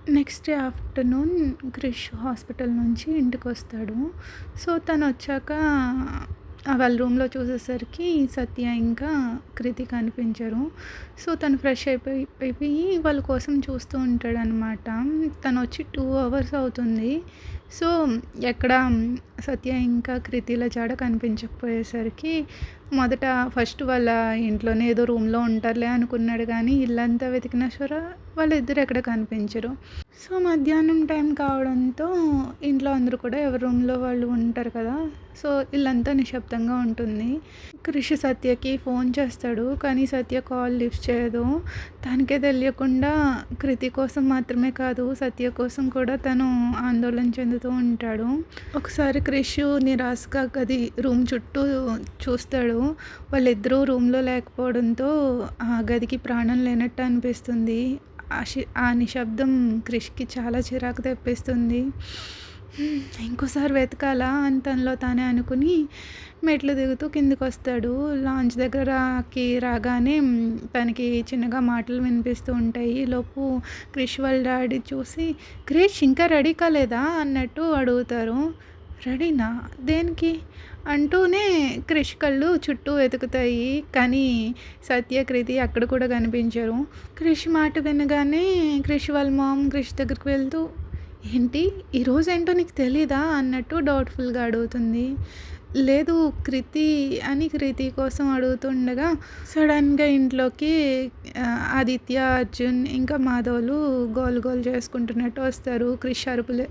Next day afternoon Krish hospital నుంచి ఇంటికొస్తాడు. So, తనొచ్చాక వాళ్ళ రూమ్‌లో చూసేసరికి సత్య ఇంకా కృతి కనిపించరు. సో, తను ఫ్రెష్ అయిపోయి వాళ్ళ కోసం చూస్తూ ఉంటాడనమాట. తనొచ్చి 2 అవర్స్ అవుతుంది. సో, ఎక్కడ సత్య ఇంకా కృతిల జాడ కనిపించకపోయేసరికి మొదట ఫస్ట్ వాళ్ళ ఇంట్లోనే ఏదో రూమ్‌లో ఉంటారులే అనుకున్నాడు గానీ, ఇల్లంతా వెతికినా సరే వాళ్ళిద్దరు ఎక్కడ కనిపించరు. సో, మధ్యాహ్నం టైం కావడంతో ఇంట్లో అందరూ కూడా ఎవరి రూమ్‌లో వాళ్ళు ఉంటారు కదా! సో, ఇల్లంతా నిశ్శబ్దంగా ఉంటుంది. క్రిష్ సత్యకి ఫోన్ చేస్తాడు. కానీ సత్య కాల్ లిఫ్ట్ చేయదు. తనకే తెలియకుండా కృతి కోసం మాత్రమే కాదు, సత్య కోసం కూడా తను ఆందోళన చెందుతూ ఉంటాడు. ఒకసారి క్రిష్ నిరాశగా గది రూమ్ చుట్టూ చూస్తాడు. వాళ్ళిద్దరూ రూమ్‌లో లేకపోవడంతో ఆ గదికి ప్రాణం లేనట్టు అనిపిస్తుంది. ఆ నిశ్శబ్దం క్రిష్‌కి చాలా చిరాకు తెప్పిస్తుంది. ఇంకోసారి వెతకాలా అని తనలో తానే అనుకుని మెట్లు దిగుతూ కిందకొస్తాడు. లాంచ్ దగ్గరకి రాగానే తనకి చిన్నగా మాటలు వినిపిస్తూ ఉంటాయి. ఈలోపు క్రిష్ వాళ్ళ డాడీ చూసి, "క్రిష్ ఇంకా రెడీ కాలేదా?" అన్నట్టు అడుగుతారు. "రెడీనా? దేనికి?" అంటూనే క్రిష్ కళ్ళు చుట్టూ వెతుకుతాయి. కానీ సత్య, కృతి అక్కడ కూడా కనిపించరు. క్రిష్ మాట వినగానే క్రిష్ వాళ్ళ మామ్ క్రిష్ దగ్గరికి వెళ్తూ, "ఏంటి ఈరోజేంటో నీకు తెలీదా?" అన్నట్టు డౌట్‌ఫుల్‌గా అడుగుతుంది. "లేదు కృతి కోసం అడుగుతుండగా సడన్‌గా ఇంట్లోకి ఆదిత్య, అర్జున్ ఇంకా మాధవ్‌లు గోల గోల చేసుకుంటున్నట్టు వస్తారు. క్రిష్ అరుపులే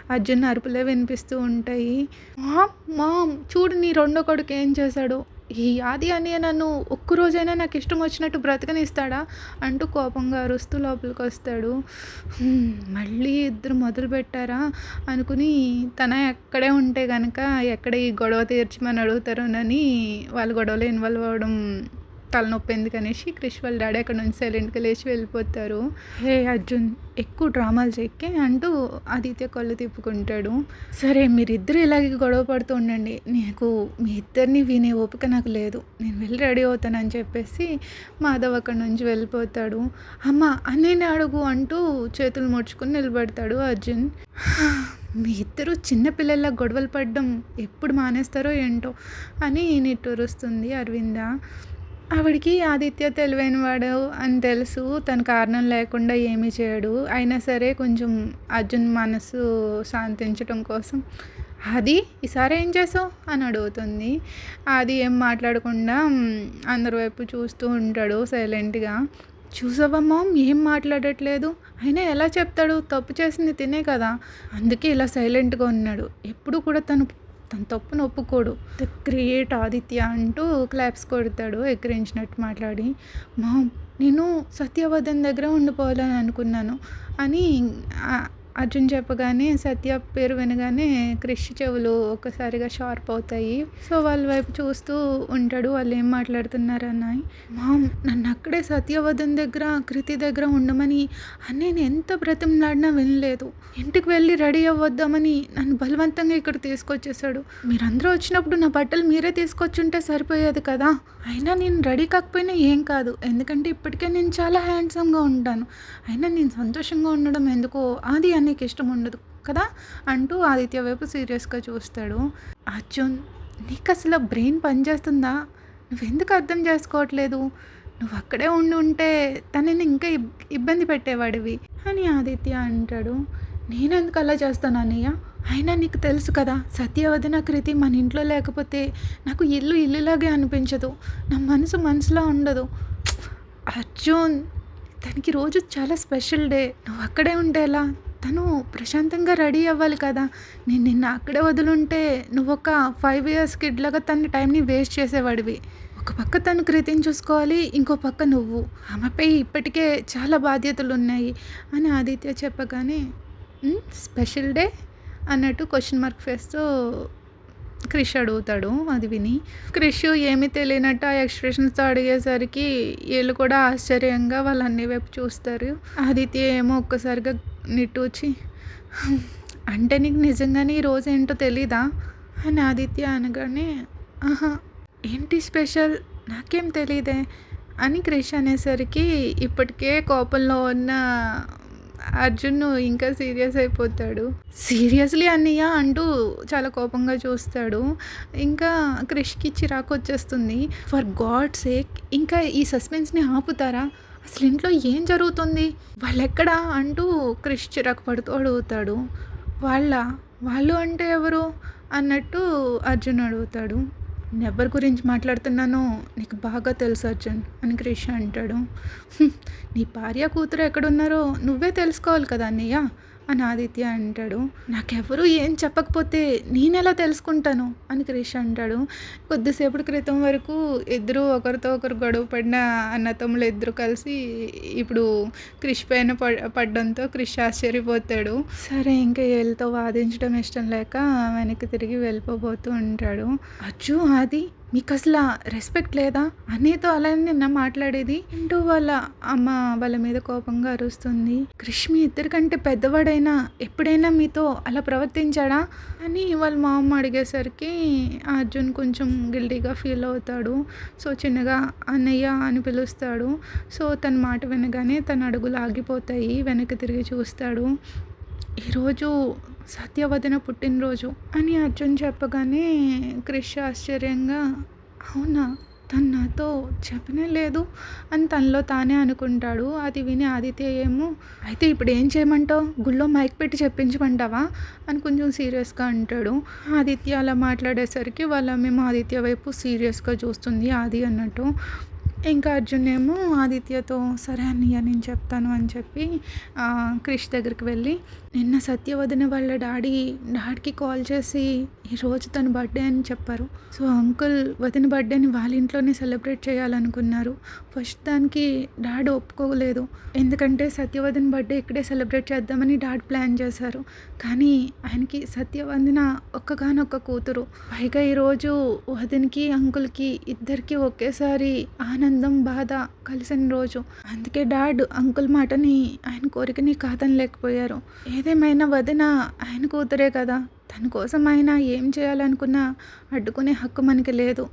అర్జున్ అరుపులే వినిపిస్తూ ఉంటాయి. "మామ్, మామ్ చూడు నీ రెండో కొడుకు ఏం చేశాడో. ఈ ఆది అన్నయ్య నన్ను ఒక్కరోజైనా నాకు ఇష్టం వచ్చినట్టు బ్రతకనిస్తాడా?" అంటూ కోపంగా అరుస్తూ లోపలికొస్తాడు. మళ్ళీ ఇద్దరు మొదలుపెట్టారా అనుకుని తన ఎక్కడే ఉంటే గనక ఎక్కడ ఈ గొడవ తీర్చమని అడుగుతారోనని వాళ్ళ గొడవలో ఇన్వాల్వ్ అవ్వడం తలనొప్పి ఎందుకనేసి క్రిష్ వాళ్ళ డాడీ అక్కడ నుంచి సైలెంట్గా లేచి వెళ్ళిపోతారు. "హే అర్జున్, ఎక్కువ డ్రామాలు చెక్కి" అంటూ ఆదిత్య కళ్ళు తిప్పుకుంటాడు. "సరే మీరిద్దరు ఇలాగే గొడవ పడుతూ ఉండండి. మీ ఇద్దరిని వినే ఓపిక నాకు లేదు. నేను వెళ్ళి రెడీ అవుతానని" చెప్పేసి మాధవ్ అక్కడి నుంచి వెళ్ళిపోతాడు. "అమ్మ అన్నయ్యని అడుగు" అంటూ చేతులు ముడుచుకుని నిలబడతాడు అర్జున్. "మీ ఇద్దరు చిన్నపిల్లల్లా గొడవలు పడడం ఎప్పుడు మానేస్తారో ఏంటో" అని నిట్టూరుస్తుంది అరవింద. ఆవిడకి ఆదిత్య తెలివైనవాడు అని తెలుసు. తను కారణం లేకుండా ఏమీ చేయడు. అయినా సరే కొంచెం అర్జున్ మనసు శాంతించటం కోసం, "ఆది ఈసారి ఏం చేసావు?" అని అడుగుతుంది. ఆది ఏం మాట్లాడకుండా అందరి వైపు చూస్తూ ఉంటాడు సైలెంట్గా. "చూసావా మామ్, ఏం మాట్లాడట్లేదు. అయినా ఎలా చెప్తాడు? తప్పు చేసింది తినే కదా. అందుకే ఇలా సైలెంట్గా ఉన్నాడు. ఎప్పుడు కూడా తన తప్పును ఒప్పుకోడు. ద గ్రేట్ ఆదిత్య" అంటూ క్లాప్స్ కొడతాడు ఎక్కిరించినట్టు మాట్లాడి. "మామ్, నేను సత్యవదన్ దగ్గర ఉండిపోవాలని అనుకున్నాను" అని అర్జున్ చెప్పగానే సత్య పేరు వినగానే క్రిష్ చెవులు ఒక్కసారిగా షార్ప్ అవుతాయి. సో వాళ్ళ వైపు చూస్తూ ఉంటాడు. వాళ్ళు ఏం మాట్లాడుతున్నారని. "మామ్, నన్ను అక్కడే సత్యవదన్ దగ్గర కృతి దగ్గర ఉండమని అన్నయ్యని ఎంత బ్రతిమలాడినా వినలేదు. ఇంటికి వెళ్ళి రెడీ అవ్వద్దామని నన్ను బలవంతంగా ఇక్కడ తీసుకొచ్చేసాడు. మీరందరూ వచ్చినప్పుడు నా బట్టలు మీరే తీసుకొచ్చుంటే సరిపోయేది కదా. అయినా నేను రెడీ కాకపోయినా ఏం కాదు. ఎందుకంటే ఇప్పటికే నేను చాలా హ్యాండ్సమ్గా ఉంటాను. అయినా నేను సంతోషంగా ఉండడం ఎందుకో ఆది అన్నయ్యకి ఇష్టం ఉండదు కదా" అంటూ ఆదిత్య వైపు సీరియస్గా చూస్తాడు. "అర్జున్, నీకు అసలు బ్రెయిన్ పనిచేస్తుందా? నువ్వెందుకు అర్థం చేసుకోవట్లేదు? నువ్వు అక్కడే ఉంటే తనని ఇంకా ఇబ్బంది పెట్టేవాడివి" అని ఆదిత్య అంటాడు. "నేనెందుకు అలా చేస్తాను అన్నయ్య? అయినా నీకు తెలుసు కదా, సత్యవదన కృతి మన ఇంట్లో లేకపోతే నాకు ఇల్లు ఇల్లులాగే అనిపించదు. నా మనసు మనసులా ఉండదు. అర్జున్, తనకి రోజు చాలా స్పెషల్ డే. నువ్వు అక్కడే ఉంటే ఎలా? తను ప్రశాంతంగా రెడీ అవ్వాలి కదా. నేను నిన్ను అక్కడే వదులుంటే నువ్వు ఒక 5 ఇయర్స్ కిడ్లాగా తన టైంని వేస్ట్ చేసేవాడివి. ఒక పక్క తను కృతిని చూసుకోవాలి, ఇంకో పక్క నువ్వు. ఆమెపై ఇప్పటికే చాలా బాధ్యతలు ఉన్నాయి" అని ఆదిత్య చెప్పగానే, "స్పెషల్ డే" అన్నట్టు క్వశ్చన్ మార్క్ ఫేస్తో క్రిష్ అడుగుతాడు. అది విని క్రిష్ ఏమీ తెలియనట్టు ఆ ఎక్స్ప్రెషన్స్తో అడిగేసరికి వీళ్ళు కూడా ఆశ్చర్యంగా వాళ్ళ అన్ని వైపు చూస్తారు. ఆదిత్య ఏమో ఒక్కసారిగా నిట్టూర్చి, "అంటే నీకు నిజంగానే ఈ రోజు ఏంటో తెలీదా?" అని ఆదిత్య అనగానే, "ఆహా, ఏంటి స్పెషల్? నాకేం తెలీదే" అని క్రిష్ అనేసరికి ఇప్పటికే కోపంలో ఉన్న అర్జున్ ఇంకా సీరియస్ అయిపోతాడు. సీరియస్‌లీ అన్నయ్య అంటూ చాలా కోపంగా చూస్తాడు. ఇంకా క్రిష్‌కి చిరాకొచ్చేస్తుంది. ఫర్ గాడ్ సేక్ ఇంకా ఈ సస్పెన్స్‌ని ఆపుతారా? అసలు ఇంట్లో ఏం జరుగుతుంది? వాళ్ళెక్కడా? అంటూ క్రిష్ చిరాకు పడుతూ అడుగుతాడు. వాళ్ళా? వాళ్ళు అంటే ఎవరు? అన్నట్టు అర్జున్ అడుగుతాడు. నేనెవ్వరి గురించి మాట్లాడుతున్నానో నీకు బాగా తెలుసు అర్జున్ అని క్రిష్ అంటాడు. "హ్మ్, నీ భార్య కూతురు ఎక్కడున్నారో నువ్వే తెలుసుకోవాలి కదా అన్నయ్య అని ఆదిత్య అంటాడు. నాకెవరు ఏం చెప్పకపోతే నేనెలా తెలుసుకుంటాను అని క్రిష్ అంటాడు. కొద్దిసేపటి క్రితం వరకు ఇద్దరు ఒకరితో ఒకరు గొడవ పడిన అన్నతమ్ములు ఇద్దరు కలిసి ఇప్పుడు క్రిష్ పైన పడ్డంతో క్రిష్ ఆశ్చర్యపోతాడు. సరే ఇంకా వీళ్ళతో వాదించడం ఇష్టం లేక వెనక్కి తిరిగి వెళ్ళిపోతూ ఉంటాడు. అజ్జు ఆది మీకు అసలు రెస్పెక్ట్ లేదా? అన్నయ్యతో అలానే నిన్న మాట్లాడేది అంటూ వాళ్ళ అమ్మ వాళ్ళ మీద కోపంగా అరుస్తుంది. క్రిష్ మీ ఇద్దరికంటే పెద్దవాడైనా ఎప్పుడైనా మీతో అలా ప్రవర్తించాడా అని వాళ్ళ మా అమ్మ అడిగేసరికి అర్జున్ కొంచెం గిల్టీగా ఫీల్ అవుతాడు. సో చిన్నగా అన్నయ్య అని పిలుస్తాడు. సో తన మాట వినగానే తన అడుగులు ఆగిపోతాయి. వెనక్కి తిరిగి చూస్తాడు. ఈరోజు సత్యవదన పుట్టినరోజు అని అర్జున్ చెప్పగానే క్రిష్ ఆశ్చర్యంగా అవునా తను నాతో చెప్పనే లేదు అని తనలో తానే అనుకుంటాడు. అది విని ఆదిత్య ఏమో అయితే ఇప్పుడు ఏం చేయమంటావు? గుళ్ళో మైక్ పెట్టి చెప్పించమంటావా అని కొంచెం సీరియస్గా అంటాడు. ఆదిత్య అలా మాట్లాడేసరికి వాళ్ళ మేము ఆదిత్య వైపు సీరియస్గా చూస్తుంది ఆది అన్నట్టు. ఇంకా అర్జున్ ఏమో ఆదిత్యతో సరే అన్నయ్య నేను చెప్తాను అని చెప్పి క్రిష్ దగ్గరికి వెళ్ళి నిన్న సత్యవదిన వాళ్ళ డాడీకి కాల్ చేసి ఈరోజు తన బర్త్డే అని చెప్పారు. సో అంకుల్ వదిన బర్త్డేని వాళ్ళ ఇంట్లోనే సెలబ్రేట్ చేయాలనుకున్నారు. ఫస్ట్ దానికి డాడ్ ఒప్పుకోలేదు. ఎందుకంటే సత్యవదిన బర్త్డే ఇక్కడే సెలబ్రేట్ చేద్దామని డాడ్ ప్లాన్ చేశారు. కానీ ఆయనకి సత్యవదిన ఒక్కగానొక్క కూతురు. పైగా ఈరోజు వదినకి అంకుల్కి ఇద్దరికి ఒకేసారి ఆనందం బాధ కలిసిన రోజు. అందుకే డాడ్ అంకుల్ మాటని ఆయన కోరికని కాదనలేకపోయారు. ఏదేమైనా వదిన ఆయన కూతురే కదా, తన కోసం ఆయన ఏం చేయాలనుకున్నా అడ్డుకునే హక్కు మనకి లేదు.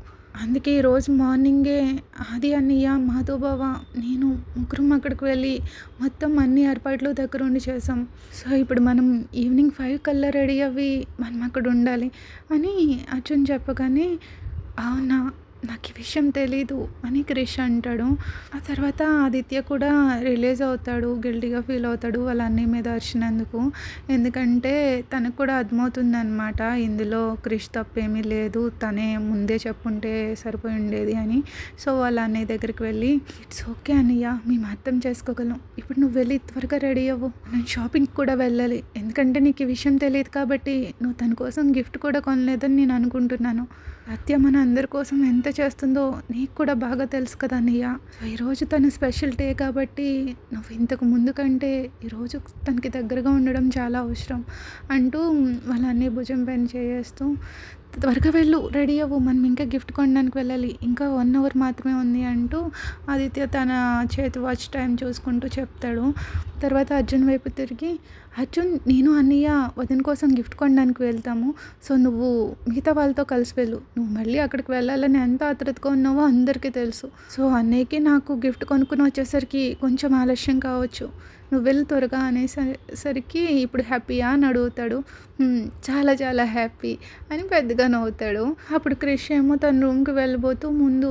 అందుకే ఈరోజు మార్నింగే ఆది అన్నయ్య మాధవబావ నేను ముగ్గురం అక్కడికి వెళ్ళి మొత్తం అన్ని ఏర్పాట్లు దగ్గరుండి చేసాం. సో ఇప్పుడు మనం ఈవినింగ్ 5 కల్లా రెడీ అవ్వి మనం అక్కడ ఉండాలి అని అర్జున్ చెప్పగానే అవునా నాకు ఈ విషయం తెలీదు అని క్రిష్ అంటాడు. ఆ తర్వాత ఆదిత్య కూడా రిలీజ్ అవుతాడు. గిల్టీగా ఫీల్ అవుతాడు వాళ్ళ అన్నయ్య మీద అరిచినందుకు. ఎందుకంటే తనకు కూడా అర్థమవుతుందనమాట ఇందులో క్రిష్ తప్పేమీ లేదు, తనే ముందే చెప్పుంటే సరిపోయి ఉండేది అని. సో వాళ్ళ అన్నయ్య దగ్గరికి వెళ్ళి ఇట్స్ ఓకే అన్నయ్య మేము అర్థం చేసుకోగలం. ఇప్పుడు నువ్వు వెళ్ళి త్వరగా రెడీ అవ్వు, నేను షాపింగ్కి కూడా వెళ్ళాలి. ఎందుకంటే నీకు ఈ విషయం తెలియదు కాబట్టి నువ్వు తన కోసం గిఫ్ట్ కూడా కొనలేదని నేను అనుకుంటున్నాను. సత్య మన అందరి కోసం ఎంత చేస్తుందో నీకు కూడా బాగా తెలుసు కదా అన్నయ్య. సో ఈరోజు తన స్పెషల్ డే కాబట్టి నువ్వు ఇంతకు ముందు కంటే ఈరోజు తనకి దగ్గరగా ఉండడం చాలా అవసరం అంటూ వాళ్ళ అన్నయ్య భుజం పైన చేయేస్తూ త్వరగా వెళ్ళు రెడీ అవ్వు మనం ఇంకా గిఫ్ట్ కొనడానికి వెళ్ళాలి ఇంకా 1 అవర్ మాత్రమే ఉంది అంటూ ఆదిత్య తన చేతి వాచ్ టైం చూసుకుంటూ చెప్తాడు. తర్వాత అర్జున్ వైపు తిరిగి అర్జున్ నేను అన్నయ్య వదిన కోసం గిఫ్ట్ కొనడానికి వెళ్తాము. సో నువ్వు మిగతా వాళ్ళతో కలిసి వెళ్ళు. నువ్వు మళ్ళీ అక్కడికి వెళ్ళాలని ఎంత ఆత్రుతగా ఉన్నావో అందరికీ తెలుసు. సో అన్నయ్యకి నాకు గిఫ్ట్ కొనుక్కుని వచ్చేసరికి కొంచెం ఆలస్యం కావచ్చు. నువ్వు వెళ్ళి త్వరగా అనేసరికి ఇప్పుడు హ్యాపీయా అని అడుగుతాడు. చాలా చాలా హ్యాపీ అని పెద్దగా నవ్వుతాడు. అప్పుడు క్రిష్ ఏమో తన రూమ్కి వెళ్ళబోతూ ముందు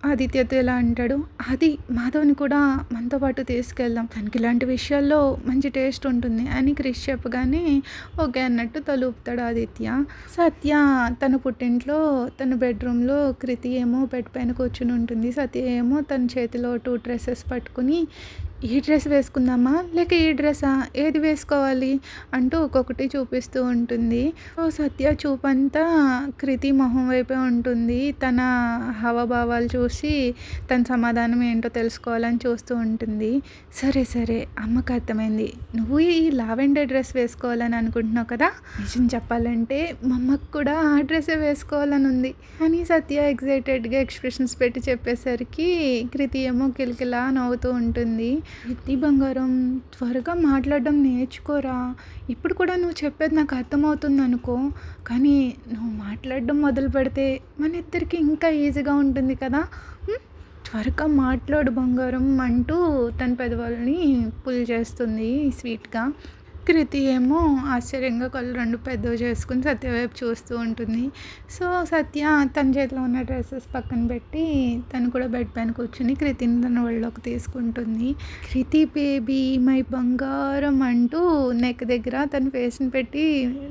ఆదిత్యతో ఇలా అంటాడు, అది మాధవ్ని కూడా మనతో పాటు తీసుకెళ్దాం, తనకి ఇలాంటి విషయాల్లో మంచి టేస్ట్ ఉంటుంది అని క్రిష్ చెప్పగానే ఓకే అన్నట్టు తలుపుతాడు ఆదిత్య. సత్య తన పుట్టింట్లో తన బెడ్రూమ్లో కృతి ఏమో బెడ్ పైన కూర్చుని ఉంటుంది. సత్య ఏమో తన చేతిలో 2 డ్రెస్సెస్ పట్టుకుని ఈ డ్రెస్ వేసుకుందామా లేక ఈ డ్రెస్సా ఏది వేసుకోవాలి అంటూ ఒక్కొక్కటి చూపిస్తూ ఉంటుంది. సో సత్య చూపంతా కృతి మొహం వైపే ఉంటుంది. తన హావభావాలు చూసి తన సమాధానం ఏంటో తెలుసుకోవాలని చూస్తూ ఉంటుంది. సరే సరే అమ్మకు అర్థమైంది, నువ్వు ఈ లావెండర్ డ్రెస్ వేసుకోవాలని అనుకుంటున్నావు కదా, నిజం చెప్పాలంటే మా అమ్మకు కూడా ఆ డ్రెస్సే వేసుకోవాలని ఉంది అని సత్య ఎగ్జైటెడ్గా ఎక్స్ప్రెషన్స్ పెట్టి చెప్పేసరికి కృతి ఏమో కిలకిలా నవ్వుతూ ఉంటుంది. కృతి బంగారం త్వరగా మాట్లాడడం నేర్చుకోరా, ఇప్పుడు కూడా నువ్వు చెప్పేది నాకు అర్థమవుతుంది అనుకో, కానీ నువ్వు మాట్లాడడం మొదలు పెడితే మన ఇద్దరికి ఇంకా ఈజీగా ఉంటుంది కదా. త్వరగా మాట్లాడు బంగారం అంటూ తన పెదవులని పుల్ చేస్తుంది స్వీట్‌గా. కృతి ఏమో ఆశ్చర్యంగా కళ్ళు 2 పెద్దవి చేసుకొని సత్య వైపు చూస్తూ ఉంటుంది. సో, సత్య తన చేతిలో ఉన్న డ్రెసెస్ పక్కన పెట్టి తను కూడా బెడ్ పైన కూర్చొని కృతిని తన ఒళ్ళోకి తీసుకుంటుంది. కృతి బేబీ మై బంగారం అంటూ నెక్ దగ్గర తన ఫేస్‌ని పెట్టి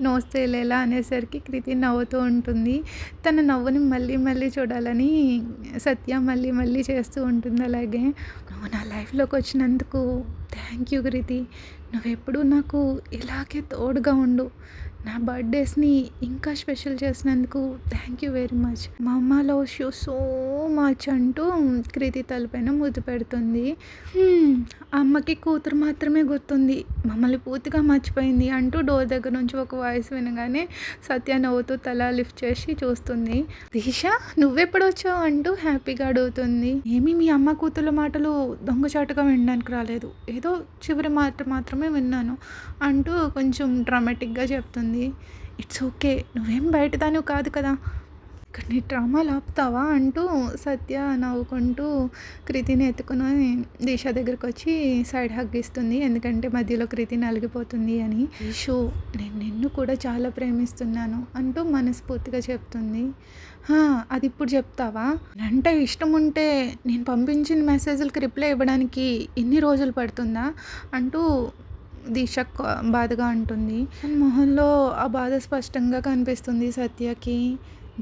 నోస్ తేలేలా అనేసరికి కృతి నవ్వుతూ ఉంటుంది. తన నవ్వుని మళ్ళీ మళ్ళీ చూడాలని సత్య మళ్ళీ మళ్ళీ చేస్తూ ఉంటుంది అలాగే. నువ్వు నా లైఫ్‌లోకి వచ్చినందుకు థ్యాంక్ యూ కృతి. నువ్వెప్పుడూ నాకు ఇలాగే తోడుగా ఉండు. నా బర్త్‌డేస్‌ని ఇంకా స్పెషల్ చేసినందుకు థ్యాంక్ యూ వెరీ మచ్. మమ్మ లవ్స్ యూ సో మచ్ అంటూ కృతి తలపైన ముద్దు పెడుతుంది. అమ్మకి కూతురు మాత్రమే గుర్తుంది. మమ్మల్ని పూర్తిగా మర్చిపోయింది అంటూ డోర్ దగ్గర నుంచి ఒక వాయిస్ వినగానే సత్య నవ్వుతూ తల లిఫ్ట్ చేసి చూస్తుంది. దీక్ష నువ్వెప్పుడొచ్చావు అంటూ హ్యాపీగా అడుగుతుంది. ఏమీ మీ అమ్మ కూతుర్ల మాటలు దొంగచాటుగా వినడానికి రాలేదు. ఏదో చివరి మాట మాత్రమే విన్నాను అంటూ కొంచెం డ్రామాటిక్‌గా చెప్తుంది. It's okay. నువ్వేం బయటదానివి కాదు కదా! ఇక్కడ నీ డ్రామాలు ఆపుతావా అంటూ సత్య నవ్వుకుంటూ కృతిని ఎత్తుకొని దీక్ష దగ్గరకొచ్చి సైడ్ హగ్ ఇస్తుంది. ఎందుకంటే మధ్యలో కృతి నలిగిపోతుంది అని. ఈషు నేను నిన్ను కూడా చాలా ప్రేమిస్తున్నాను అంటూ మనస్ఫూర్తిగా చెప్తుంది. అది ఇప్పుడు చెప్తావా? అంటే ఇష్టం ఉంటే నేను పంపించిన మెసేజ్‌లకి రిప్లై ఇవ్వడానికి ఇన్ని రోజులు పడుతుందా? అంటూ దీక్ష బాధగా అంటుంది. మొహంలో ఆ బాధ స్పష్టంగా కనిపిస్తుంది సత్యకి.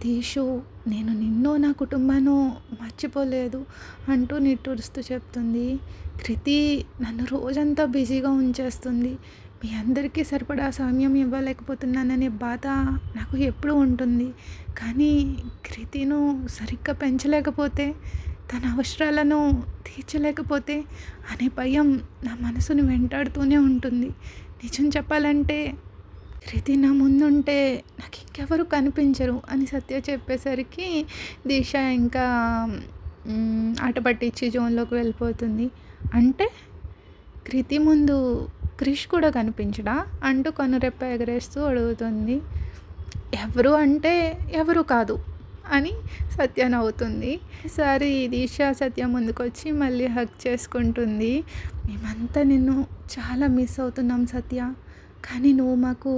దీషు నేను నిన్ను నా కుటుంబాన్ని మర్చిపోలేదు అంటూ నిట్టూరుస్తూ చెప్తుంది. కృతి నన్ను రోజంతా బిజీగా ఉంచేస్తుంది. మీ అందరికీ సరిపడా సమయం ఇవ్వలేకపోతున్నాననే బాధ నాకు ఎప్పుడూ ఉంటుంది. కానీ కృతిను సరిగ్గా పెంచలేకపోతే తన అవసరాలను తీర్చలేకపోతే అనే భయం నా మనసుని వెంటాడుతూనే ఉంటుంది. నిజం చెప్పాలంటే కృతి నా ముందుంటే నాకు ఇంకెవరు కనిపించరు అని సత్య చెప్పేసరికి దీక్ష ఇంకా ఆట పట్టించి జోన్లోకి వెళ్ళిపోతుంది. అంటే కృతి ముందు క్రిష్ కూడా కనిపించడా అంటూ కనురెప్ప ఎగరేస్తూ అడుగుతుంది. ఎవరు అంటే ఎవరు కాదు అని సత్య నవ్వుతుంది. ఈసారి దీక్ష సత్య ముందుకొచ్చి మళ్ళీ హగ్ చేసుకుంటుంది. మేమంతా నిన్ను చాలా మిస్ అవుతున్నాం సత్య. కానీ నువ్వు మాకు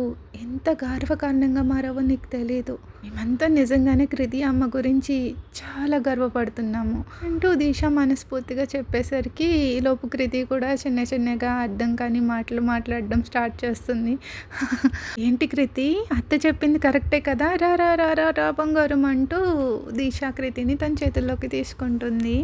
ఎంత గర్వకారణంగా మారావో నీకు తెలియదు. మేమంతా నిజంగానే కృతి అమ్మ గురించి చాలా గర్వపడుతున్నాము అంటూ దీక్ష మనస్ఫూర్తిగా చెప్పేసరికి ఈలోపు కృతి కూడా చిన్న చిన్నగా అర్థం కాని మాటలు మాట్లాడడం స్టార్ట్ చేస్తుంది. ఏంటి కృతి అత్త చెప్పింది కరెక్టే కదా, రా రా రా రా రా బంగారం అంటూ దీక్ష కృతిని తన చేతుల్లోకి తీసుకుంటుంది.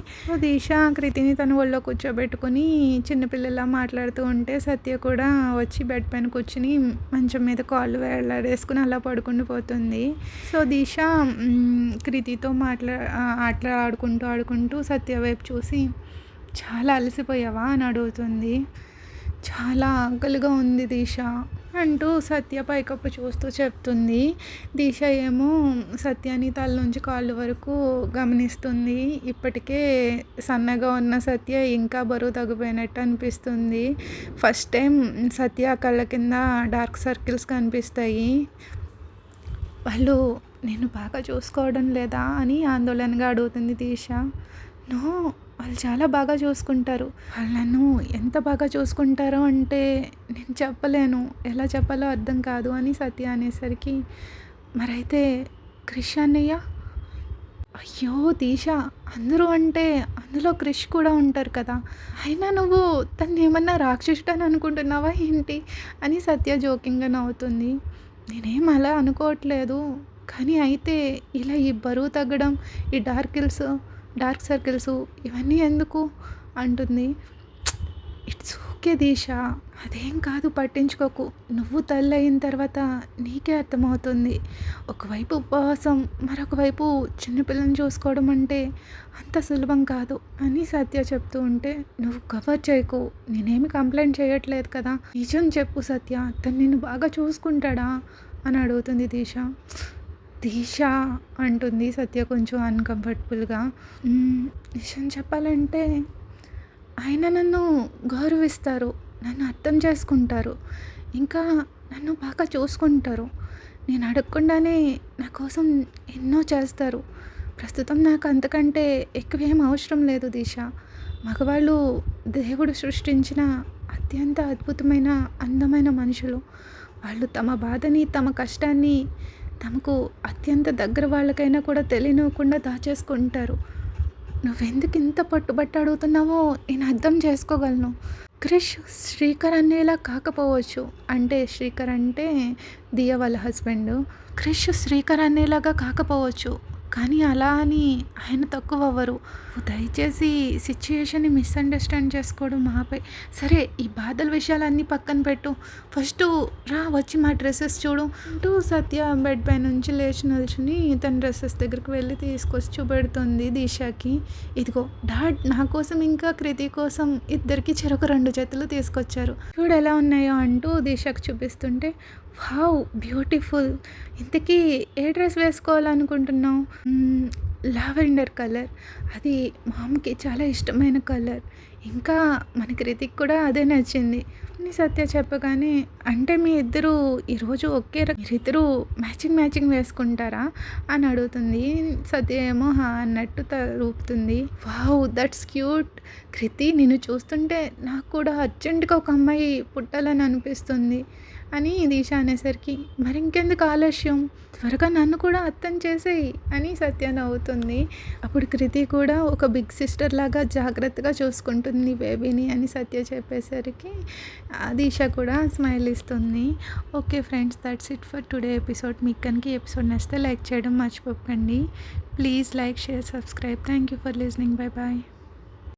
దీక్ష కృతిని తన ఒళ్ళో కూర్చోబెట్టుకుని చిన్నపిల్లలా మాట్లాడుతూ ఉంటే సత్య కూడా వచ్చి బెడ్ పైన కూర్చుని మంచం మీద కాళ్ళు వేలాడేసుకుని అలా పడుకుని పోతుంది. సో దీక్ష కృతితో ఆడుకుంటూ సత్య వైపు చూసి చాలా అలసిపోయావా అని అడుగుతుంది. చాలా ఆకలిగా ఉంది దీక్ష అంటూ సత్య పైకప్పు చూస్తూ చెప్తుంది. దీక్ష ఏమో సత్యాని తల నుంచి కాళ్ళు వరకు గమనిస్తుంది. ఇప్పటికే సన్నగా ఉన్న సత్య ఇంకా బరువు తగ్గిపోయినట్టు అనిపిస్తుంది. ఫస్ట్ టైం సత్య కళ్ళ కింద డార్క్ సర్కిల్స్ కనిపిస్తాయి. వాళ్ళు నేను బాగా చూసుకోవడం లేదా అని ఆందోళనగా అడుగుతుంది దీక్ష. నో, వాళ్ళు చాలా బాగా చూసుకుంటారు. వాళ్ళు నన్ను ఎంత బాగా చూసుకుంటారో అంటే నేను చెప్పలేను, ఎలా చెప్పాలో అర్థం కాదు అని సత్య అనేసరికి మరైతే క్రిష్ అన్నయ్య? అయ్యో దీక్ష, అందరూ అంటే అందులో క్రిష్ కూడా ఉంటారు కదా, అయినా నువ్వు తను ఏమన్నా రాక్షసుడని అనుకుంటున్నావా ఏంటి అని సత్య జోకింగ్గా నవ్వుతుంది. నేనేం అలా అనుకోవట్లేదు, కానీ అయితే ఇలా ఈ బరువు తగ్గడం, ఈ డార్క్ సర్కిల్స్ ఇవన్నీ ఎందుకు అంటుంది. ఇట్స్ ఓకే దీక్ష, అదేం కాదు, పట్టించుకోకు. నువ్వు తల్లి అయిన తర్వాత నీకే అర్థమవుతుంది. ఒకవైపు ఉపవాసం, మరొక వైపు చిన్నపిల్లని చూసుకోవడం అంటే అంత సులభం కాదు అని సత్య చెప్తూ ఉంటే, నువ్వు కవర్ చేయకు, నేనేమి కంప్లైంట్ చేయట్లేదు కదా, నిజం చెప్పు సత్య, తను నిన్ను బాగా చూసుకుంటాడా అని అడుగుతుంది దీక్ష. దీక్ష అంటుంది సత్య కొంచెం అన్కంఫర్టబుల్గా. నిజం చెప్పాలంటే ఆయన నన్ను గౌరవిస్తారు, నన్ను అర్థం చేసుకుంటారు, ఇంకా నన్ను బాగా చూసుకుంటారు. నేను అడగకుండానే నా కోసం ఎన్నో చేస్తారు. ప్రస్తుతం నాకు అంతకంటే ఎక్కువేం అవసరం లేదు దిశ. మగవాళ్ళు దేవుడు సృష్టించిన అత్యంత అద్భుతమైన, అందమైన మనుషులు. వాళ్ళు తమ బాధని, తమ కష్టాన్ని తమకు అత్యంత దగ్గర వాళ్ళకైనా కూడా తెలియనివ్వకుండా దాచేసుకుంటారు. నువ్వెందుకు ఇంత పట్టుబట్టి అడుగుతున్నావో నేను అర్థం చేసుకోగలను. క్రిష్ శ్రీకర్ అనేలా కాకపోవచ్చు. అంటే శ్రీకర్ అంటే దియా వాళ్ళ హస్బెండు. క్రిష్ శ్రీకర్ అనేలాగా కాకపోవచ్చు. కానీ అలా అని ఆయన తక్కువవ్వరు. నువ్వు దయచేసి సిచ్యుయేషన్‌ని మిస్‌అండర్‌స్టాండ్ చేసుకోవడం ఆపేయి. సరే ఈ బాధల విషయాలన్నీ పక్కన పెట్టు. ఫస్టు రా వచ్చి మా డ్రెసెస్ చూడు అంటూ సత్య బెడ్ పై నుంచి లేచి నిల్చుని తన డ్రెసెస్ దగ్గరికి వెళ్ళి తీసుకొచ్చి చూపెడుతుంది దిశాకి. ఇదిగో డాడ్ నా కోసం ఇంకా కృతి కోసం ఇద్దరికి చెరొక 2 జతలు తీసుకొచ్చారు. చూడు ఎలా ఉన్నాయో అంటూ దిశాకి చూపిస్తుంటే వావ్! బ్యూటిఫుల్. ఇంతకీ ఏ డ్రెస్ వేసుకోవాలనుకుంటున్నావు? Lavender colour. అది మామ్‌కి చాలా ఇష్టమైన కలర్. ఇంకా మన కృతిక్ కూడా అదే నచ్చింది అని సత్య చెప్పగానే, అంటే మీ ఇద్దరు ఈరోజు మీరిద్దరూ మ్యాచింగ్ వేసుకుంటారా అని అడుగుతుంది. సత్య ఏమో హా అన్నట్టు ఊపుతుంది. వావ్! That's cute. కృతి నిన్ను చూస్తుంటే నాకు కూడా అర్జెంట్‌గా ఒక అమ్మాయి పుట్టాలని అనిపిస్తుంది అని దీక్ష అనేసరికి, మరింకెందుకు ఆలస్యం, త్వరగా నన్ను కూడా అర్థం చేసేయి అని సత్య నవ్వుతుంది. అప్పుడు కృతి కూడా ఒక బిగ్ సిస్టర్ లాగా జాగ్రత్తగా చూసుకుంటుంది బేబీని అని సత్య చెప్పేసరికి దీక్ష కూడా స్మైల్ ఇస్తుంది. Okay friends, that's it for today episode. మీకు కనుక ఈ ఎపిసోడ్ నచ్చితే లైక్ చేయడం మర్చిపోకండి. Please like, share, subscribe. Thank you for listening. Bye bye.